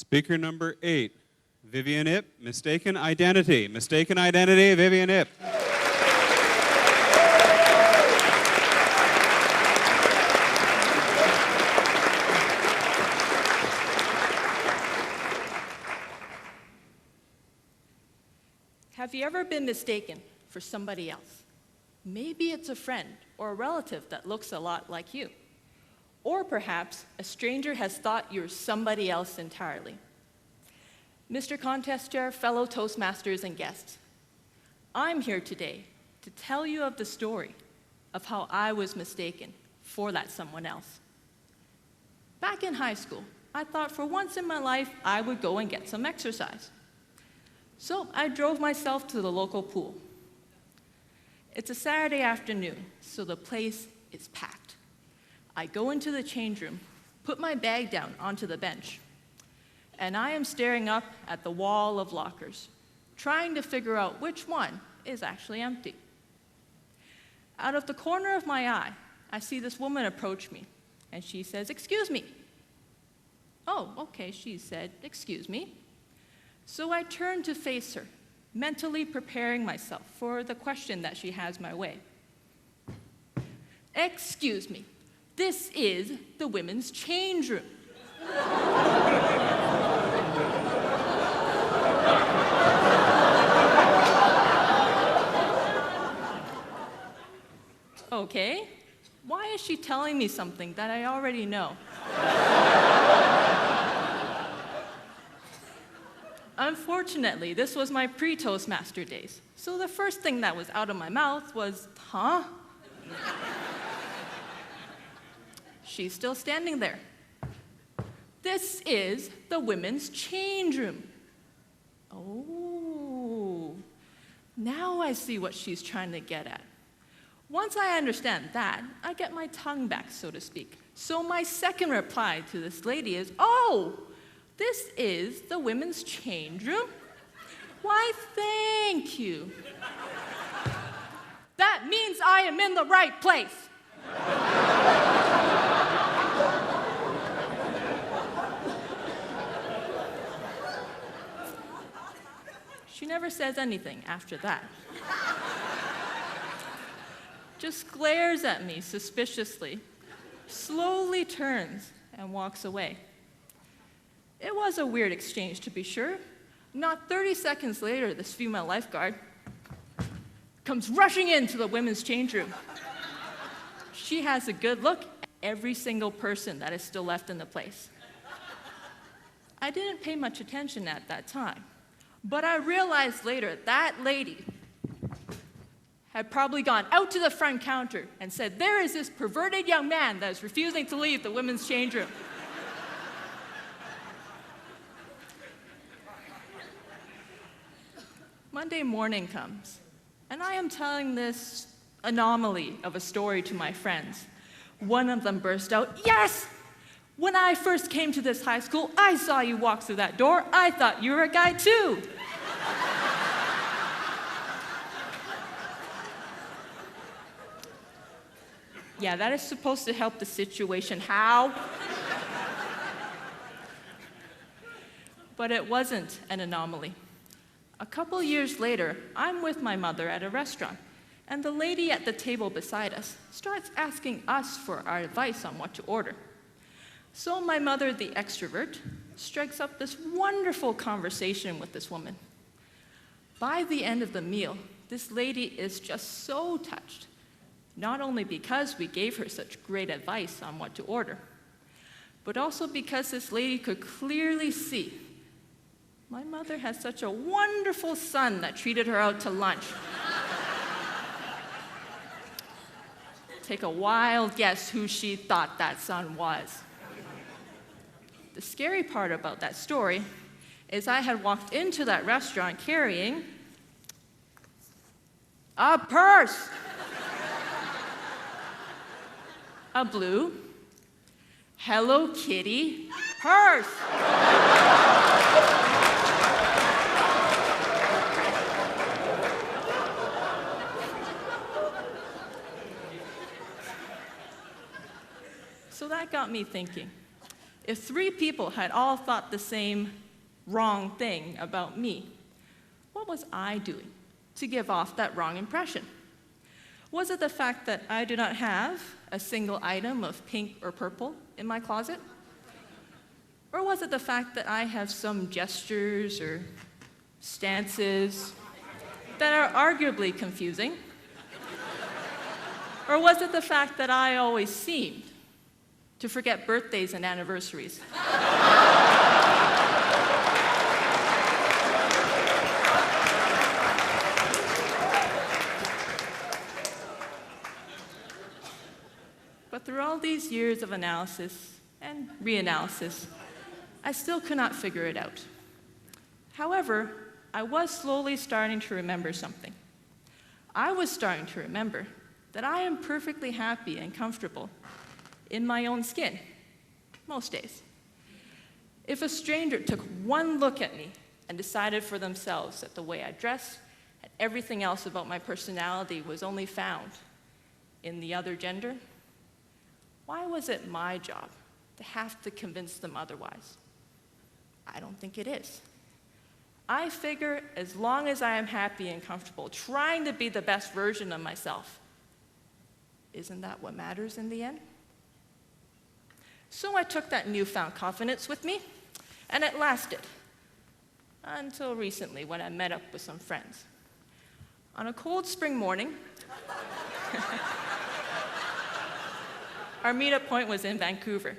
Speaker number 8, Vivien Ip, Mistaken Identity. Mistaken Identity, Vivien Ip. Have you ever been mistaken for somebody else? Maybe it's a friend or a relative that looks a lot like you. Or perhaps a stranger has thought you're somebody else entirely. Mr. Contest Chair, fellow Toastmasters, and guests, I'm here today to tell you of the story of how I was mistaken for that someone else. Back in high school, I thought for once in my life I would go and get some exercise. So I drove myself to the local pool. It's a Saturday afternoon, so the place is packed. I go into the change room, put my bag down onto the bench, and I am staring up at the wall of lockers, trying to figure out which one is actually empty. Out of the corner of my eye, I see this woman approach me, and she says, "Excuse me." "Oh, okay," she said, "excuse me." So I turn to face her, mentally preparing myself for the question that she has my way. "Excuse me, this is the women's change room." Okay, why is she telling me something that I already know? Unfortunately, this was my pre-Toastmaster days, so the first thing that was out of my mouth was, "Huh?" She's still standing there. "This is the women's change room." Oh, now I see what she's trying to get at. Once I understand that, I get my tongue back, so to speak. So my second reply to this lady is, "Oh, this is the women's change room? Why, thank you. That means I am in the right place." She never says anything after that. Just glares at me suspiciously, slowly turns, and walks away. It was a weird exchange, to be sure. Not 30 seconds later, this female lifeguard comes rushing into the women's change room. She has a good look at every single person that is still left in the place. I didn't pay much attention at that time, but I realized later that lady had probably gone out to the front counter and said, "There is this perverted young man that is refusing to leave the women's change room." Monday morning comes, and I am telling this anomaly of a story to my friends. One of them burst out, "Yes! When I first came to this high school, I saw you walk through that door. I thought you were a guy too." Yeah, that is supposed to help the situation. How? But it wasn't an anomaly. A couple years later, I'm with my mother at a restaurant, and the lady at the table beside us starts asking us for our advice on what to order. So my mother, the extrovert, strikes up this wonderful conversation with this woman. By the end of the meal, this lady is just so touched, not only because we gave her such great advice on what to order, but also because this lady could clearly see my mother has such a wonderful son that treated her out to lunch. Take a wild guess who she thought that son was. The scary part about that story is I had walked into that restaurant carrying a purse. A blue Hello Kitty purse. So that got me thinking, If 3 people had all thought the same wrong thing about me, what was I doing to give off that wrong impression? Was it the fact that I do not have a single item of pink or purple in my closet? Or was it the fact that I have some gestures or stances that are arguably confusing? Or was it the fact that I always seemed to forget birthdays and anniversaries? But through all these years of analysis and reanalysis, I still could not figure it out. However, I was slowly starting to remember something. I was starting to remember that I am perfectly happy and comfortable in my own skin, most days. If a stranger took one look at me and decided for themselves that the way I dressed and everything else about my personality was only found in the other gender, why was it my job to have to convince them otherwise? I don't think it is. I figure as long as I am happy and comfortable, trying to be the best version of myself, isn't that what matters in the end? So I took that newfound confidence with me, and it lasted until recently when I met up with some friends. On a cold spring morning, our meetup point was in Vancouver.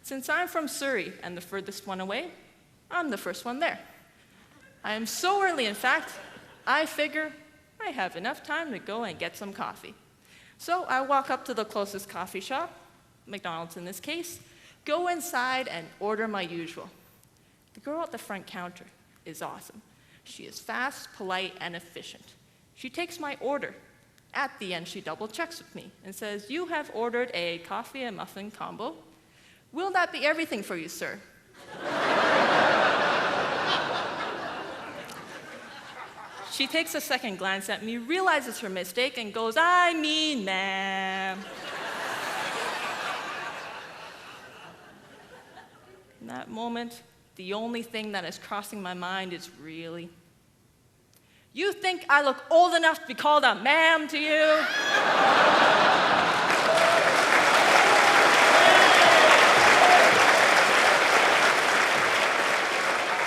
Since I'm from Surrey and the furthest one away, I'm the first one there. I am so early, in fact, I figure I have enough time to go and get some coffee. So I walk up to the closest coffee shop, McDonald's in this case, go inside and order my usual. The girl at the front counter is awesome. She is fast, polite, and efficient. She takes my order. At the end, she double checks with me and says, "You have ordered a coffee and muffin combo. Will that be everything for you, sir?" She takes a second glance at me, realizes her mistake, and goes, "I mean, ma'am." In that moment, the only thing that is crossing my mind is really, you think I look old enough to be called a ma'am to you?